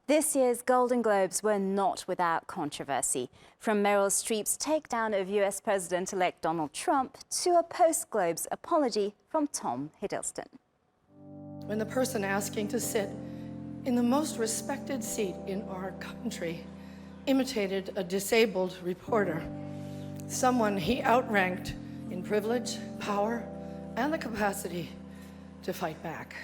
This year's Golden Globes were not without controversy, from Meryl Streep's takedown of US President-elect Donald Trump to a post-Globes apology from Tom Hiddleston. When the person asking to sit in the most respected seat in our country imitated a disabled reporter, someone he outranked in privilege, power, and the capacity to fight back.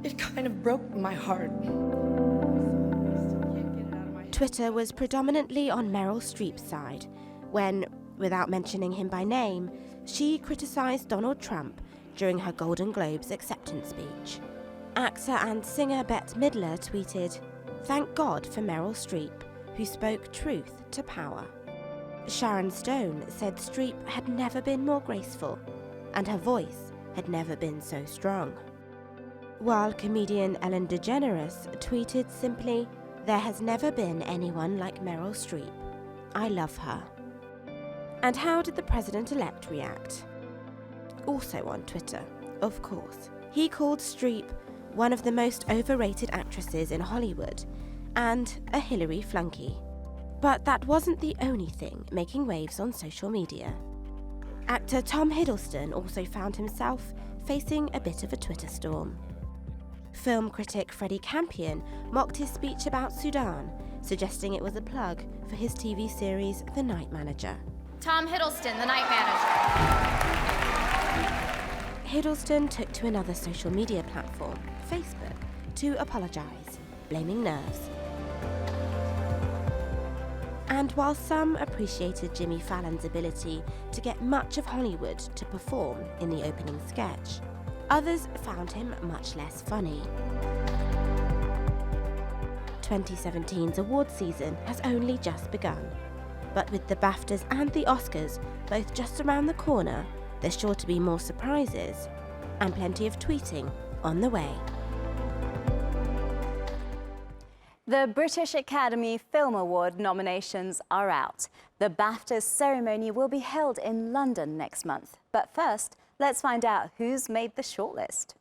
It kind of broke my heart. Twitter was predominantly on Meryl Streep's side when, without mentioning him by name, she criticised Donald Trump during her Golden Globes acceptance speech. Actor and singer Bette Midler tweeted, "Thank God for Meryl Streep, who spoke truth to power." Sharon Stone said Streep had never been more graceful, and her voice had never been so strong. While comedian Ellen DeGeneres tweeted simply, "There has never been anyone like Meryl Streep. I love her." And how did the president-elect react? Also on Twitter, of course. He called Streep one of the most overrated actresses in Hollywood and a Hillary flunky. But that wasn't the only thing making waves on social media. Actor Tom Hiddleston also found himself facing a bit of a Twitter storm. Film critic Freddie Campion mocked his speech about Sudan, suggesting it was a plug for his TV series The Night Manager. Tom Hiddleston, The Night Manager. Hiddleston took to another social media platform, Facebook, to apologise, blaming nerves. And while some appreciated Jimmy Fallon's ability to get much of Hollywood to perform in the opening sketch, others found him much less funny. 2017's award season has only just begun, but with the BAFTAs and the Oscars both just around the corner, there's sure to be more surprises and plenty of tweeting on the way. The British Academy Film Award nominations are out. The BAFTA ceremony will be held in London next month. But first, let's find out who's made the shortlist.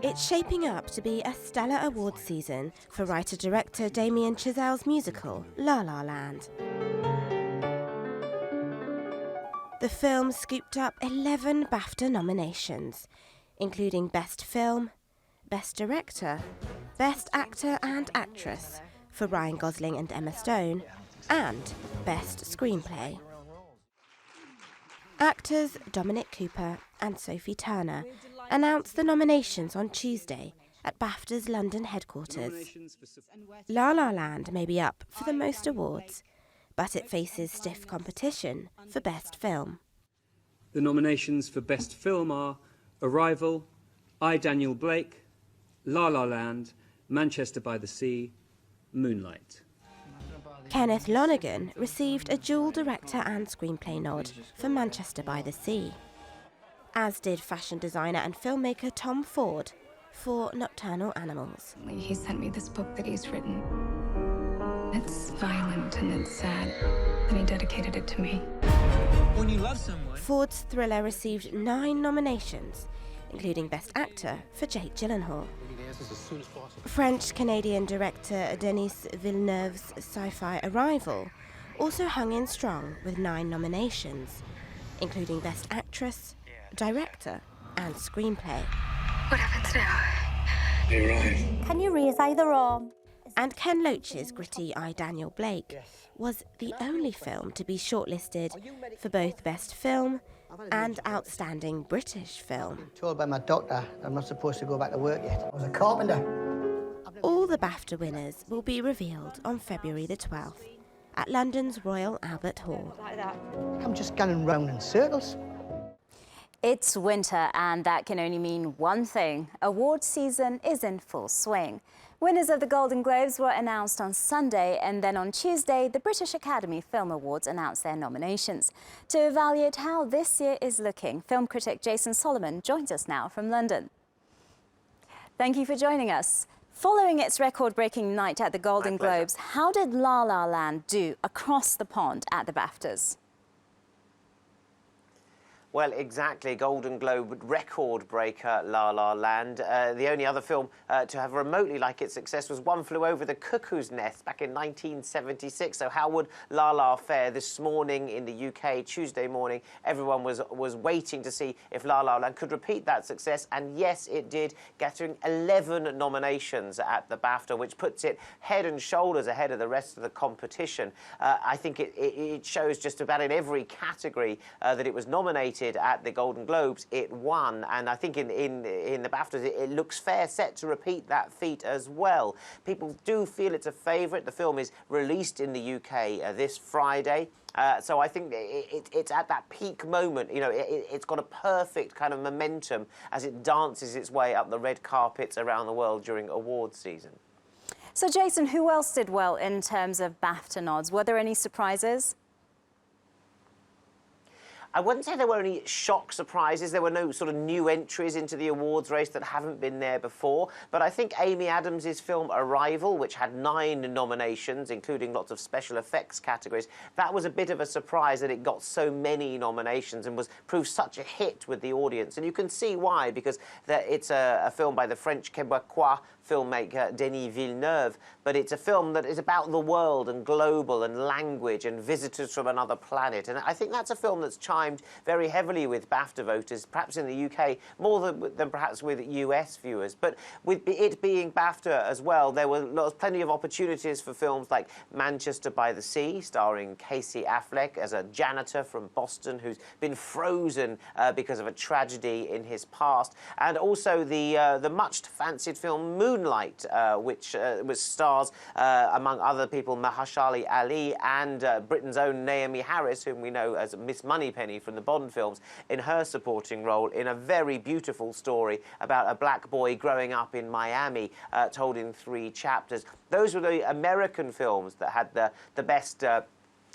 It's shaping up to be a stellar award season for writer-director Damien Chazelle's musical, La La Land. The film scooped up 11 BAFTA nominations, including Best Film, Best Director, Best Actor and Actress for Ryan Gosling and Emma Stone, and Best Screenplay. Actors Dominic Cooper and Sophie Turner announced the nominations on Tuesday at BAFTA's London headquarters. La La Land may be up for the most awards, but it faces stiff competition for Best Film. The nominations for Best Film are Arrival, I, Daniel Blake, La La Land, Manchester by the Sea, Moonlight. Kenneth Lonergan received a dual director and screenplay nod for Manchester by the Sea, as did fashion designer and filmmaker Tom Ford for Nocturnal Animals. He sent me this book that he's written. It's violent and it's sad, and he dedicated it to me. When you love someone... Ford's thriller received 9 nominations, including Best Actor for Jake Gyllenhaal. French-Canadian director Denis Villeneuve's sci-fi Arrival also hung in strong with 9 nominations, including Best Actress, Director and Screenplay. What happens now? You're right. Can you raise either arm? And Ken Loach's gritty I, Daniel Blake was the only film to be shortlisted for both Best Film and Outstanding British Film. I'm told by my doctor that I'm not supposed to go back to work yet. I was a carpenter. All the BAFTA winners will be revealed on February the 12th at London's Royal Albert Hall. Like that. I'm just going round in circles. It's winter, and that can only mean one thing. Award season is in full swing. Winners of the Golden Globes were announced on Sunday, and then on Tuesday, the British Academy Film Awards announced their nominations. To evaluate how this year is looking, film critic Jason Solomon joins us now from London. Thank you for joining us. Following its record-breaking night at the Golden Globes, how did La La Land do across the pond at the BAFTAs? Well, exactly. Golden Globe record breaker La La Land. The only other film to have remotely like its success was One Flew Over the Cuckoo's Nest back in 1976. So how would La La fare this morning in the UK, Tuesday morning? Everyone was waiting to see if La La Land could repeat that success. And yes, it did, gathering 11 nominations at the BAFTA, which puts it head and shoulders ahead of the rest of the competition. I think it shows just about in every category that it was nominated at the Golden Globes, it won, and I think in the BAFTAs it looks fair set to repeat that feat as well. People do feel it's a favourite. The film is released in the UK this Friday. So I think it's at that peak moment. You know, it's got a perfect kind of momentum as it dances its way up the red carpets around the world during awards season. So Jason, who else did well in terms of BAFTA nods? Were there any surprises? I wouldn't say there were any shock surprises. There were no sort of new entries into the awards race that haven't been there before. But I think Amy Adams' film Arrival, which had 9 nominations, including lots of special effects categories, that was a bit of a surprise that it got so many nominations and proved such a hit with the audience. And you can see why, because it's a film by the French Québécois filmmaker Denis Villeneuve, but it's a film that is about the world and global and language and visitors from another planet. And I think that's a film that's chimed very heavily with BAFTA voters, perhaps in the UK, more than perhaps with US viewers. But with it being BAFTA as well, there were plenty of opportunities for films like Manchester by the Sea, starring Casey Affleck as a janitor from Boston who's been frozen because of a tragedy in his past, and also the much-fancied film Moonlight, which stars, among other people, Mahershala Ali and Britain's own Naomi Harris, whom we know as Miss Moneypenny from the Bond films, in her supporting role in a very beautiful story about a black boy growing up in Miami, told in 3 chapters. Those were the American films that had the best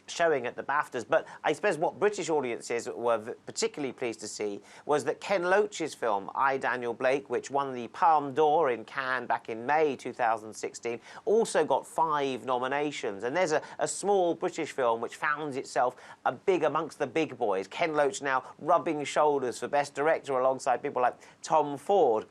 showing at the BAFTAs. But I suppose what British audiences were particularly pleased to see was that Ken Loach's film, I, Daniel Blake, which won the Palme d'Or in Cannes back in May 2016, also got 5 nominations. And there's a small British film which found itself amongst the big boys. Ken Loach now rubbing shoulders for Best Director alongside people like Tom Ford.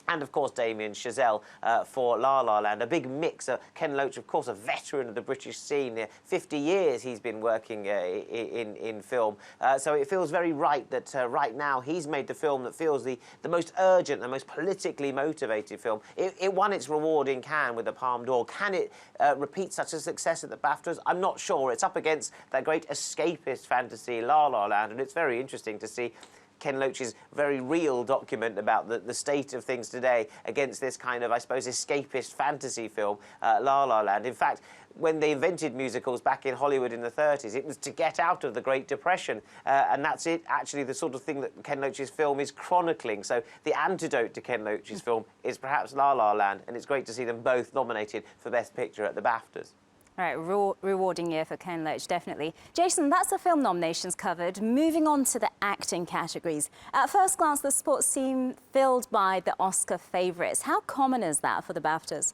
And, of course, Damien Chazelle for La La Land. A big mix. Ken Loach, of course, a veteran of the British scene. 50 years he's been working in film. So it feels very right that right now he's made the film that feels the most urgent, the most politically motivated film. It won its reward in Cannes with the Palme d'Or. Can it repeat such a success at the BAFTAs? I'm not sure. It's up against that great escapist fantasy La La Land, and it's very interesting to see Ken Loach's very real document about the state of things today against this kind of, I suppose, escapist fantasy film, La La Land. In fact, when they invented musicals back in Hollywood in the 30s, it was to get out of the Great Depression. And that's actually the sort of thing that Ken Loach's film is chronicling. So the antidote to Ken Loach's film is perhaps La La Land, and it's great to see them both nominated for Best Picture at the BAFTAs. All right, rewarding year for Ken Loach, definitely. Jason, that's the film nominations covered. Moving on to the acting categories. At first glance, the sports seem filled by the Oscar favourites. How common is that for the BAFTAs?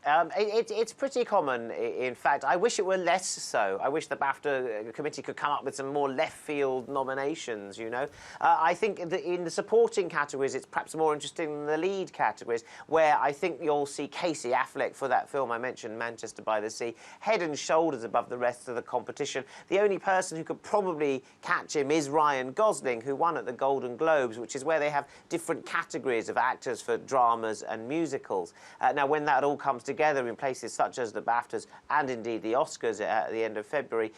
It's pretty common, in fact. I wish it were less so. I wish the BAFTA committee could come up with some more left-field nominations, you know. I think in the supporting categories, it's perhaps more interesting than the lead categories, where I think you'll see Casey Affleck for that film I mentioned, Manchester by the Sea, head and shoulders above the rest of the competition. The only person who could probably catch him is Ryan Gosling, who won at the Golden Globes, which is where they have different categories of actors for dramas and musicals. Now, when that all comes together in places such as the BAFTAs and indeed the Oscars at the end of February,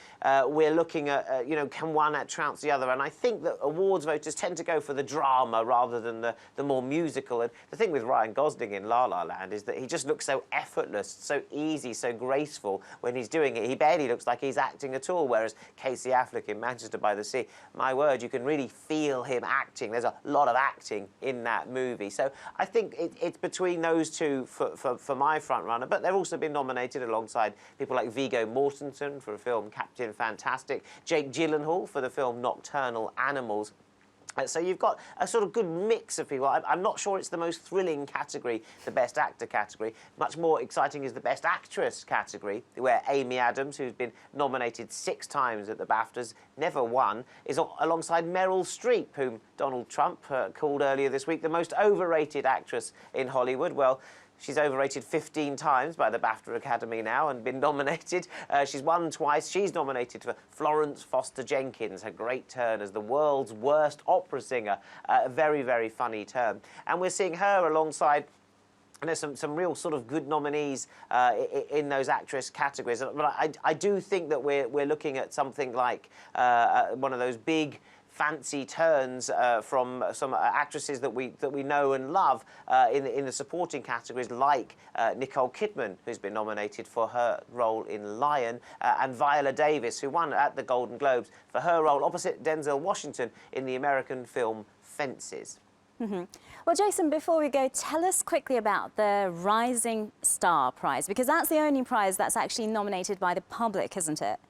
we're looking at, you know, can one trounce the other? And I think that awards voters tend to go for the drama rather than the more musical. And the thing with Ryan Gosling in La La Land is that he just looks so effortless, so easy, so graceful when he's doing it. He barely looks like he's acting at all, whereas Casey Affleck in Manchester by the Sea, my word, you can really feel him acting. There's a lot of acting in that movie. So I think it's between those two for my front runner, but they've also been nominated alongside people like Viggo Mortensen for a film Captain Fantastic, Jake Gyllenhaal for the film Nocturnal Animals, So you've got a sort of good mix of people. I'm not sure it's the most thrilling category, the Best Actor category. Much more exciting is the Best Actress category, where Amy Adams, who's been nominated 6 times at the BAFTAs, never won, is alongside Meryl Streep, whom Donald Trump called earlier this week the most overrated actress in Hollywood. Well, she's overrated 15 times by the BAFTA Academy now and been nominated. She's won twice. She's nominated for Florence Foster Jenkins, her great turn as the world's worst opera singer. A very, very funny turn. And we're seeing her alongside, and there's some real sort of good nominees in those actress categories. But I do think that we're looking at something like one of those big fancy turns from some actresses that we know and love in the supporting categories, like Nicole Kidman, who's been nominated for her role in Lion, and Viola Davis, who won at the Golden Globes for her role opposite Denzel Washington in the American film Fences. Mm-hmm. Well, Jason, before we go, tell us quickly about the Rising Star Prize, because that's the only prize that's actually nominated by the public, isn't it?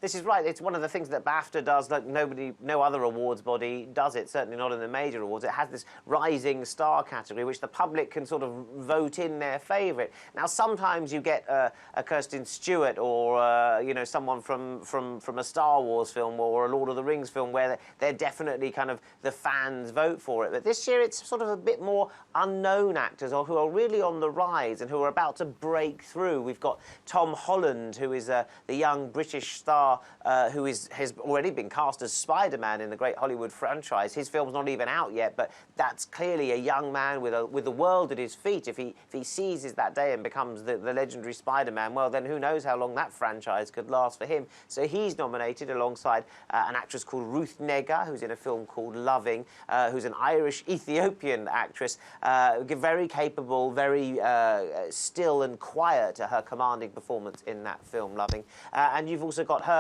This is right. It's one of the things that BAFTA does that no other awards body does it, certainly not in the major awards. It has this Rising Star category, which the public can sort of vote in their favourite. Now, sometimes you get a Kirsten Stewart or, you know, someone from a Star Wars film or a Lord of the Rings film where they're definitely kind of the fans vote for it. But this year it's sort of a bit more unknown actors or who are really on the rise and who are about to break through. We've got Tom Holland, who is the young British star who has already been cast as Spider-Man in the great Hollywood franchise. His film's not even out yet, but that's clearly a young man with the world at his feet. If he seizes that day and becomes the legendary Spider-Man, well, then who knows how long that franchise could last for him. So he's nominated alongside an actress called Ruth Negga, who's in a film called Loving, who's an Irish-Ethiopian actress, very capable, very still and quiet, her commanding performance in that film, Loving. And you've also got her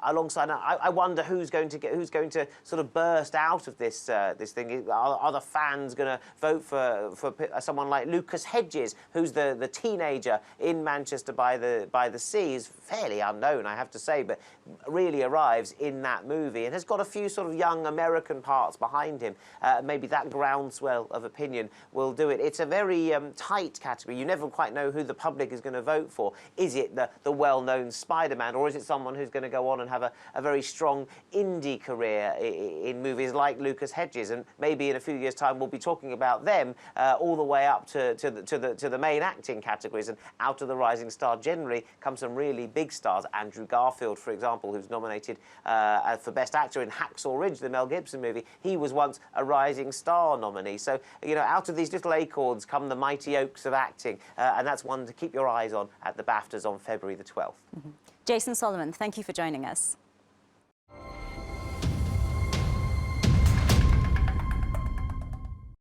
alongside. I wonder who's going to sort of burst out of this thing. Are the fans going to vote for someone like Lucas Hedges, who's the teenager in Manchester by the Sea? Is fairly unknown, I have to say, but really arrives in that movie and has got a few sort of young American parts behind him. Maybe that groundswell of opinion will do it. It's a very tight category. You never quite know who the public is going to vote for. Is it the well-known Spider-Man, or is it someone who's going to go on and have a very strong indie career in movies like Lucas Hedges? And maybe in a few years' time we'll be talking about them all the way up to the main acting categories, and out of the Rising Star generally come some really big stars. Andrew Garfield, for example, who's nominated for Best Actor in Hacksaw Ridge, the Mel Gibson movie. He was once a Rising Star nominee. So, you know, out of these little acorns come the mighty oaks of acting, and that's one to keep your eyes on at the BAFTAs on February the 12th. Mm-hmm. Jason Solomon, thank you for joining us.